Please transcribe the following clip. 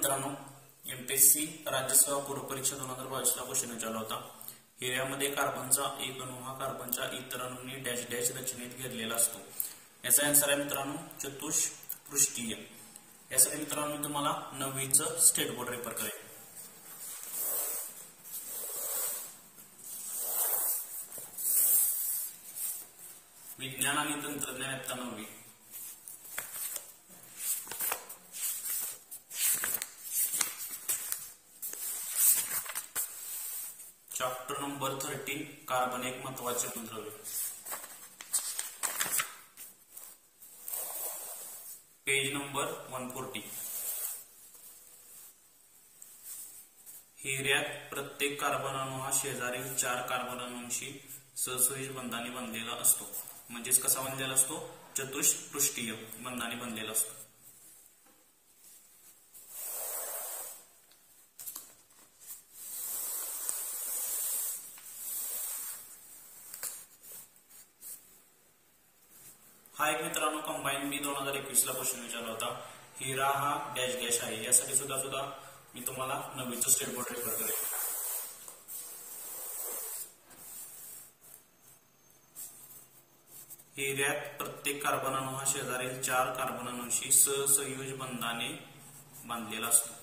मित्रांनो, एमपीएससी राज्यसेवा पूर्व परीक्षा 2022 ला क्वेश्चन विचारला होता। हिऱ्यामध्ये कार्बनचा एक अणू हा कार्बनच्या इतर अणूंनी डॅश डॅश रचनेत घेरलेला असतो। याचा आन्सर आहे मित्रांनो चतुष्पृष्ठीय। यासाठी मित्रांनो मी तुम्हाला 9वीचं स्टेट बोर्ड रेफर करेल। विज्ञान आणि तंत्रज्ञान इयत्ता 9वी। चॅप्टर नंबर 13 कार्बन एक महत्वाचे अणुद्रव्य। Page number 140। हिऱ्यात प्रत्येक कार्बन अणू हा शेजारील 4 कार्बन अणूंशी सहसंयोजी बंधाने बांधलेला असतो। म्हणजेच कसा बांधलेला असतो? चतुष्पृष्ठीय बंधाने बांधलेला असतो। हा एक मित्रांनो कंबाईन बी 2021 ला क्वेश्चन विचारला होता। हिरा हा डॅश डॅश आहे। यासाठी सुद्धा मी तुम्हाला 9वीचं स्टेट बोर्ड रेफर करेल। हिऱ्यात प्रत्येक कार्बन अणू हा शेजारील 4 कार्बन अणूंशी सहसंयोजी बंधाने बांधलेला असतो।